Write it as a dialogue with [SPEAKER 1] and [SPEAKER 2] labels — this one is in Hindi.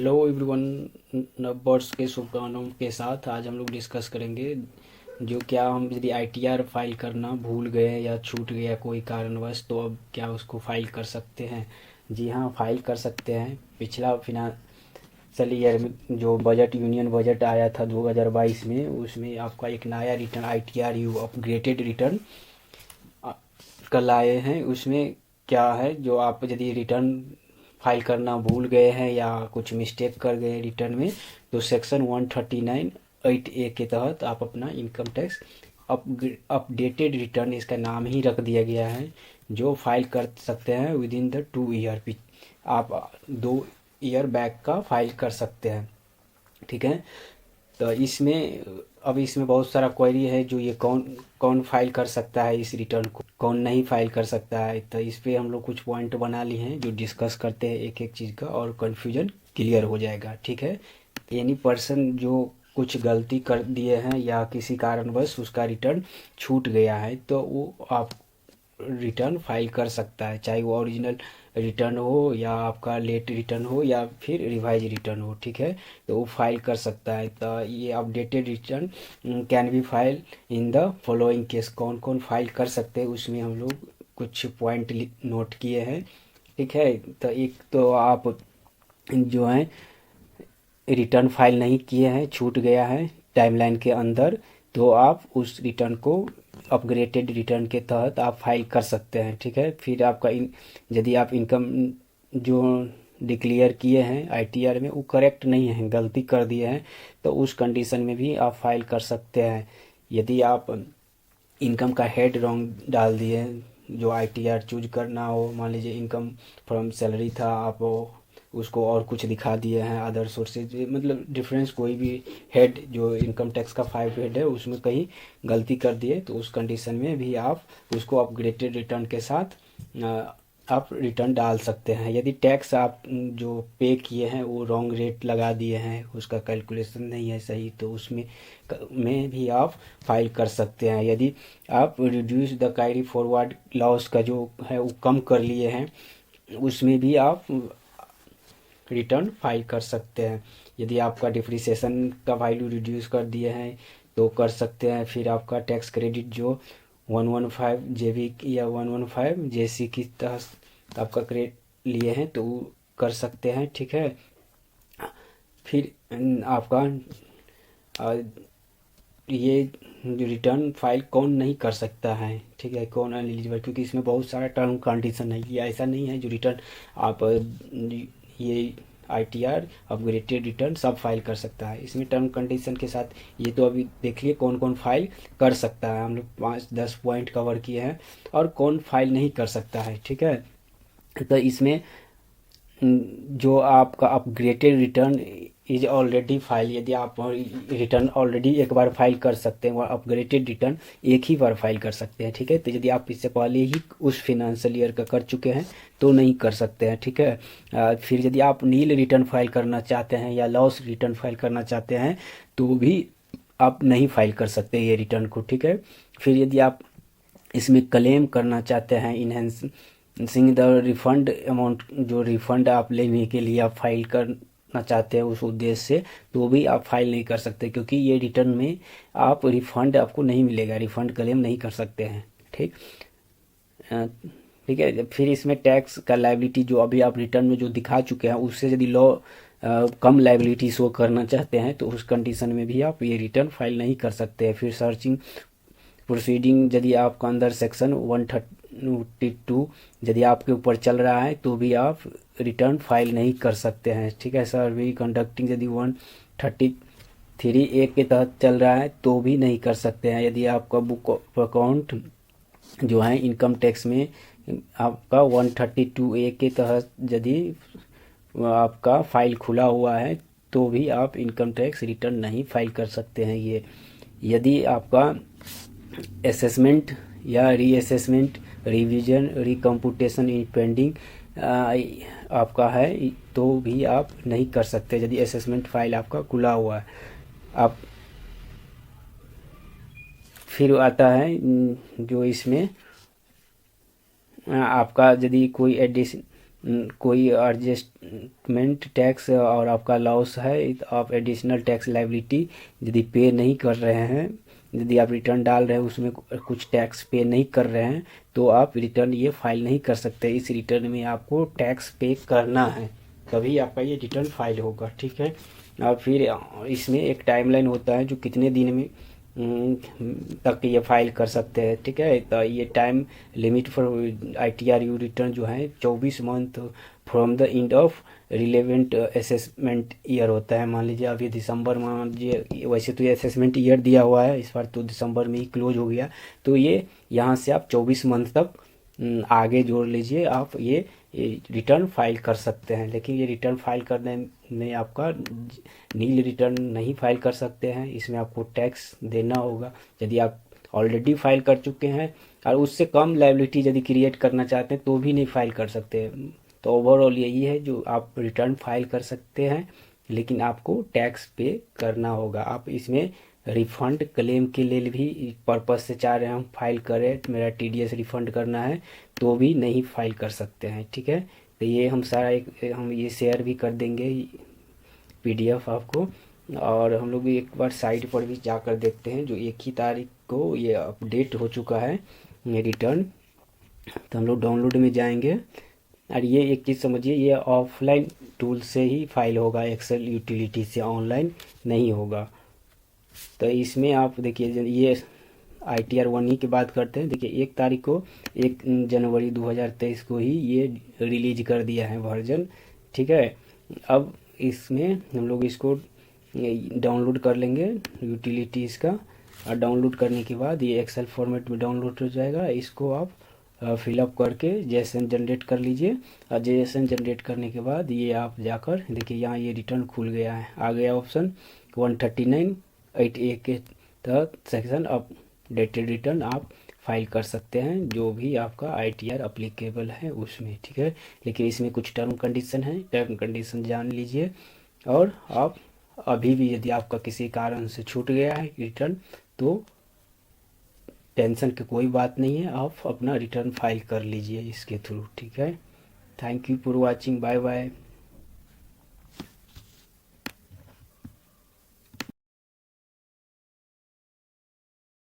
[SPEAKER 1] Hello everyone. नववर्ष के शुभकामनाओं के साथ आज हम लोग डिस्कस करेंगे जो क्या हम यदि आईटीआर फाइल करना भूल गए या छूट गया कोई कारणवश तो अब क्या उसको फाइल कर सकते हैं। जी हाँ, फाइल कर सकते हैं। पिछला फिनांशियल ईयर में जो बजट यूनियन बजट आया था 2022 में, उसमें आपका एक नया return ITR you upgraded return कल आए हैं। उसमें क्या है, जो आप यदि रिटर्न फाइल करना भूल गए हैं या कुछ मिस्टेक कर गए रिटर्न में, तो सेक्शन 139(8)(a) के तहत आप अपना इनकम टैक्स अपडेटेड रिटर्न, इसका नाम ही रख दिया गया है, जो फाइल कर सकते हैं विद इन द 2 ईयर। आप 2 ईयर बैक का फाइल कर सकते हैं। ठीक है। तो इसमें अब इसमें बहुत सारा क्वेरी है, जो ये कौन कौन फाइल कर सकता है इस रिटर्न को, कौन नहीं फाइल कर सकता है। तो इस पे हम लोग कुछ पॉइंट बना लिए हैं जो डिस्कस करते हैं एक एक चीज़ का, और कन्फ्यूजन क्लियर हो जाएगा। ठीक है। एनी पर्सन जो कुछ गलती कर दिए हैं या किसी कारणवश उसका रिटर्न छूट गया है, तो वो आप रिटर्न फाइल कर सकता है, चाहे वो ओरिजिनल रिटर्न हो या आपका लेट रिटर्न हो या फिर रिवाइज रिटर्न हो। ठीक है। तो वो फाइल कर सकता है। तो ये updated return can be file in the following case, कौन कौन फाइल कर सकते हैं उसमें हम लोग कुछ पॉइंट नोट किए हैं। ठीक है। तो एक तो आप जो है रिटर्न फाइल नहीं किए हैं, छूट गया है टाइमलाइन के अंदर, तो आप उस रिटर्न को अपग्रेडेड रिटर्न के तहत आप फाइल कर सकते हैं। ठीक है। फिर आपका यदि आप इनकम जो डिक्लेयर किए हैं आईटीआर में वो करेक्ट नहीं है, गलती कर दिए हैं, तो उस कंडीशन में भी आप फाइल कर सकते हैं। यदि आप इनकम का हेड रॉन्ग डाल दिए, जो आईटीआर चूज करना हो, मान लीजिए इनकम फ्रॉम सैलरी था, आप उसको और कुछ दिखा दिए हैं अदर सोर्सेज, मतलब डिफरेंस कोई भी हेड जो इनकम टैक्स का 5 हेड है उसमें कहीं गलती कर दिए, तो उस कंडीशन में भी आप उसको अपग्रेडेड रिटर्न के साथ आप रिटर्न डाल सकते हैं। यदि टैक्स आप जो पे किए हैं वो रॉन्ग रेट लगा दिए हैं, उसका कैलकुलेशन नहीं है सही, तो उसमें में भी आप फाइल कर सकते हैं। यदि आप reduce the carry forward loss का जो है वो कम कर लिए हैं, उसमें भी आप रिटर्न फाइल कर सकते हैं। यदि आपका डिप्रिसिएशन का वैल्यू रिड्यूस कर दिए हैं तो कर सकते हैं। फिर आपका टैक्स क्रेडिट जो 115 जेबी या 115 जेसी की तहत आपका क्रेडिट लिए हैं तो वो कर सकते हैं। ठीक है। फिर आपका ये रिटर्न फाइल कौन नहीं कर सकता है, ठीक है, कौन अनएलिजिबल, क्योंकि इसमें बहुत सारा टर्म कंडीशन है। ये ऐसा नहीं है जो रिटर्न आप ये आईटीआर अपग्रेडेड रिटर्न सब फाइल कर सकता है। इसमें टर्म कंडीशन के साथ ये तो अभी देख लिए कौन कौन फाइल कर सकता है। हम लोग 5-10 पॉइंट कवर किए हैं, और कौन फाइल नहीं कर सकता है। ठीक है। तो इसमें जो आपका upgraded return is already file, यदि आप रिटर्न ऑलरेडी एक बार फाइल कर सकते हैं, और अपग्रेडेड रिटर्न एक ही बार फाइल कर सकते हैं। ठीक है। तो यदि आप इससे पहले ही उस फिनेंशियल ईयर का कर चुके हैं तो नहीं कर सकते हैं। ठीक है। फिर यदि आप नील रिटर्न फाइल करना चाहते हैं या लॉस रिटर्न फाइल करना चाहते हैं तो भी आप नहीं फाइल कर सकते ये रिटर्न को। ठीक है। फिर यदि आप इसमें क्लेम करना चाहते हैं इनहेंसिंग द रिफंड अमाउंट, जो रिफंड आप लेने के लिए आप फाइल करना चाहते हैं उस उद्देश्य से, तो भी आप फाइल नहीं कर सकते, क्योंकि ये रिटर्न में आप रिफंड आपको नहीं मिलेगा, रिफंड क्लेम नहीं कर सकते हैं। ठीक। ठीक है। फिर इसमें टैक्स का लायबिलिटी जो अभी आप रिटर्न में जो दिखा चुके हैं उससे यदि लॉ कम लायबिलिटी शो करना चाहते हैं तो उस कंडीशन में भी आप ये रिटर्न फाइल नहीं कर सकते हैं। फिर सर्चिंग प्रोसीडिंग यदि आपका अंदर सेक्शन 132 यदि आपके ऊपर चल रहा है तो भी आप रिटर्न फाइल नहीं कर सकते हैं। ठीक है। सर्वे कंडक्टिंग यदि 133(a) के तहत चल रहा है तो भी नहीं कर सकते हैं। यदि आपका बुक ऑफ अकाउंट जो है इनकम टैक्स में आपका 132(a) के तहत यदि आपका फाइल खुला हुआ है तो भी आप इनकम टैक्स रिटर्न नहीं फाइल कर सकते हैं। ये यदि आपका असेसमेंट या रीअसेसमेंट, रिवीजन, रिकम्पुटेशन इन पेंडिंग आपका है तो भी आप नहीं कर सकते यदि असेसमेंट फाइल आपका खुला हुआ है। आप फिर आता है जो इसमें आपका यदि कोई कोई एडजस्टमेंट टैक्स और आपका लॉस है, तो आप एडिशनल टैक्स लायबिलिटी यदि पे नहीं कर रहे हैं, यदि आप रिटर्न डाल रहे हैं उसमें कुछ टैक्स पे नहीं कर रहे हैं, तो आप रिटर्न ये फाइल नहीं कर सकते। इस रिटर्न में आपको टैक्स पे करना है, तभी आपका ये रिटर्न फाइल होगा, ठीक है। और फिर इसमें एक टाइमलाइन होता है जो कितने दिन में तक ये फाइल कर सकते हैं, ठीक है। तो ये time limit for ITR you return जो है 24 month from the end of relevant assessment year होता है। मान लीजिए अभी दिसंबर, मान लीजिए वैसे तो ये असेसमेंट ईयर दिया हुआ है इस बार, तो दिसंबर में ही क्लोज हो गया, तो ये यहाँ से आप 24 मंथ तक आगे जोड़ लीजिए, आप ये रिटर्न फाइल कर सकते हैं। लेकिन ये रिटर्न फाइल करने में आपका नील रिटर्न नहीं फाइल कर सकते हैं, इसमें आपको टैक्स देना होगा। यदि आप ऑलरेडी फाइल कर चुके हैं और उससे कम लायबिलिटी यदि क्रिएट करना चाहते हैं तो भी नहीं फाइल कर सकते। तो ओवरऑल यही है जो आप रिटर्न फाइल कर सकते हैं, लेकिन आपको टैक्स पे करना होगा। आप इसमें रिफंड क्लेम के लिए भी पर्पस से चाह रहे हैं हम फाइल करें, तो मेरा TDS रिफंड करना है, तो भी नहीं फाइल कर सकते हैं, ठीक है। तो ये हम सारा हम ये शेयर भी कर देंगे PDF आपको। और हम लोग एक बार साइट पर भी जाकर देखते हैं, जो 1 ही तारीख को ये अपडेट हो चुका है ये रिटर्न। तो हम लोग डाउनलोड में जाएंगे, और ये एक चीज़ समझिए, ये ऑफलाइन टूल से ही फाइल होगा, एक्सेल यूटिलिटी से, ऑनलाइन नहीं होगा। तो इसमें आप देखिए, ये ITR 1 ही की बात करते हैं। देखिए 1 तारीख को, 1 जनवरी 2023 को ही ये रिलीज कर दिया है वर्जन, ठीक है। अब इसमें हम लोग इसको डाउनलोड कर लेंगे यूटिलिटीज़ का, और डाउनलोड करने के बाद ये एक्सेल फॉर्मेट में डाउनलोड हो जाएगा। इसको आप फिलअप करके जेएसएन जनरेट कर लीजिए, और जेएसएन जनरेट करने के बाद ये आप जाकर देखिए, यहाँ ये रिटर्न खुल गया है, आ गया ऑप्शन 139(8)(a) के तहत सेक्शन अपडेटेड रिटर्न आप फाइल कर सकते हैं, जो भी आपका ITR अप्लीकेबल है उसमें, ठीक है। लेकिन इसमें कुछ टर्म कंडीशन है, टर्म कंडीशन जान लीजिए। और आप अभी भी यदि आपका किसी कारण से छूट गया है रिटर्न, तो टेंशन की कोई बात नहीं है, आप अपना रिटर्न फाइल कर लीजिए इसके थ्रू, ठीक है। Thank you for watching, bye bye.